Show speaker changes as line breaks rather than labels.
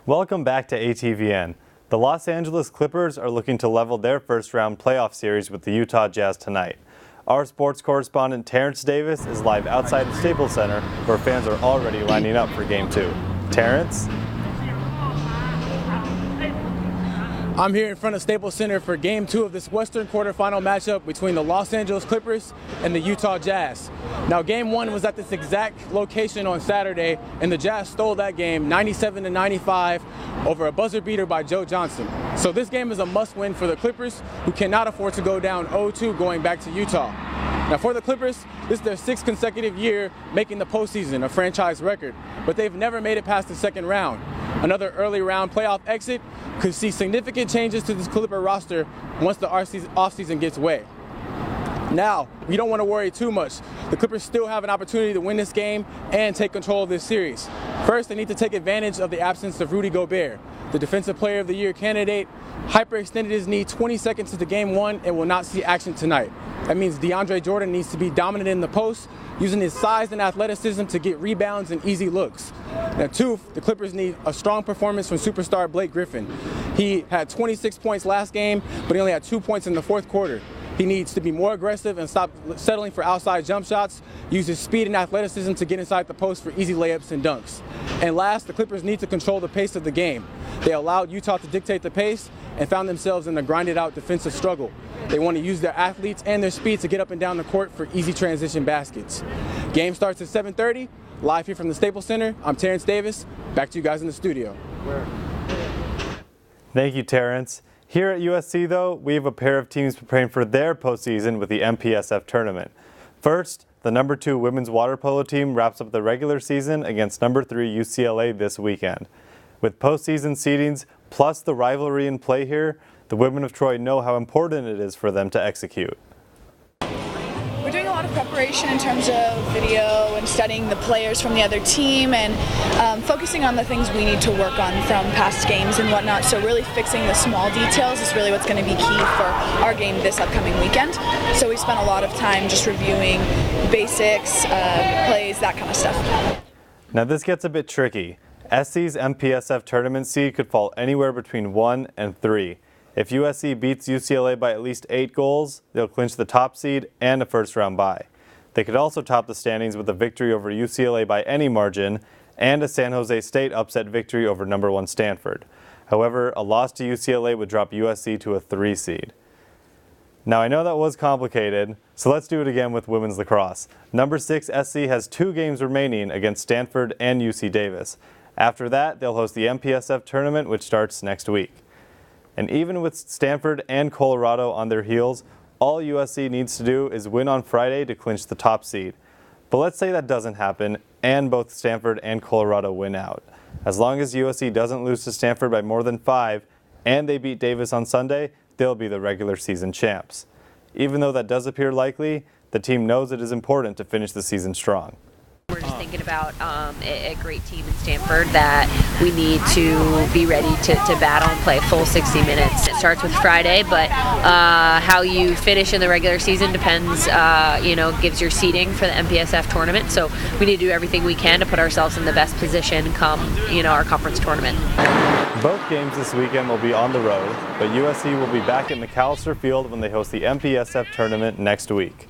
Welcome back to ATVN. The Los Angeles Clippers are looking to level their first-round playoff series with the Utah Jazz tonight. Our sports correspondent Terrence Davis is live outside the Staples Center, where fans are already lining up for Game 2. Terrence?
I'm here in front of Staples Center for Game 2 of this Western quarterfinal matchup between the Los Angeles Clippers and the Utah Jazz. Now, Game 1 was at this exact location on Saturday, and the Jazz stole that game 97-95 over a buzzer beater by Joe Johnson. So this game is a must-win for the Clippers, who cannot afford to go down 0-2 going back to Utah. Now, for the Clippers, this is their 6th consecutive year making the postseason, a franchise record, but they've never made it past the second round. Another early round playoff exit could see significant changes to this Clipper roster once the offseason gets away. Now, we don't want to worry too much. The Clippers still have an opportunity to win this game and take control of this series. First, they need to take advantage of the absence of Rudy Gobert. The Defensive Player of the Year candidate hyperextended his knee 20 seconds into Game 1 and will not see action tonight. That means DeAndre Jordan needs to be dominant in the post, using his size and athleticism to get rebounds and easy looks. Now, 2, the Clippers need a strong performance from superstar Blake Griffin. He had 26 points last game, but he only had 2 points in the fourth quarter. He needs to be more aggressive and stop settling for outside jump shots, use his speed and athleticism to get inside the post for easy layups and dunks. And last, the Clippers need to control the pace of the game. They allowed Utah to dictate the pace and found themselves in a grinded out defensive struggle. They want to use their athletes and their speed to get up and down the court for easy transition baskets. Game starts at 7:30, live here from the Staples Center. I'm Terrence Davis. Back to you guys in the studio.
Thank you, Terrence. Here at USC, though, we have a pair of teams preparing for their postseason with the MPSF tournament. First, the number 2 women's water polo team wraps up the regular season against number 3 UCLA this weekend. With postseason seedings plus the rivalry in play here, the women of Troy know how important it is for them to execute.
We're doing a lot of preparation in terms of video and studying the players from the other team and focusing on the things we need to work on from past games and whatnot. So really fixing the small details is really what's going to be key for our game this upcoming weekend. So we spent a lot of time just reviewing basics, plays, that kind of stuff.
Now this gets a bit tricky. SC's MPSF tournament seed could fall anywhere between 1 and 3. If USC beats UCLA by at least 8 goals, they'll clinch the top seed and a first-round bye. They could also top the standings with a victory over UCLA by any margin and a San Jose State upset victory over number 1 Stanford. However, a loss to UCLA would drop USC to a 3 seed. Now I know that was complicated, so let's do it again with women's lacrosse. Number 6 SC has 2 games remaining against Stanford and UC Davis. After that, they'll host the MPSF tournament, which starts next week. And even with Stanford and Colorado on their heels, all USC needs to do is win on Friday to clinch the top seed. But let's say that doesn't happen and both Stanford and Colorado win out. As long as USC doesn't lose to Stanford by more than 5 and they beat Davis on Sunday, they'll be the regular season champs. Even though that does appear likely, the team knows it is important to finish the season strong.
We're just thinking about a great team in Stanford that we need to be ready to battle and play a full 60 minutes. It starts with Friday, but how you finish in the regular season depends, gives your seeding for the MPSF tournament. So we need to do everything we can to put ourselves in the best position come, our conference tournament.
Both games this weekend will be on the road, but USC will be back at McAllister Field when they host the MPSF tournament next week.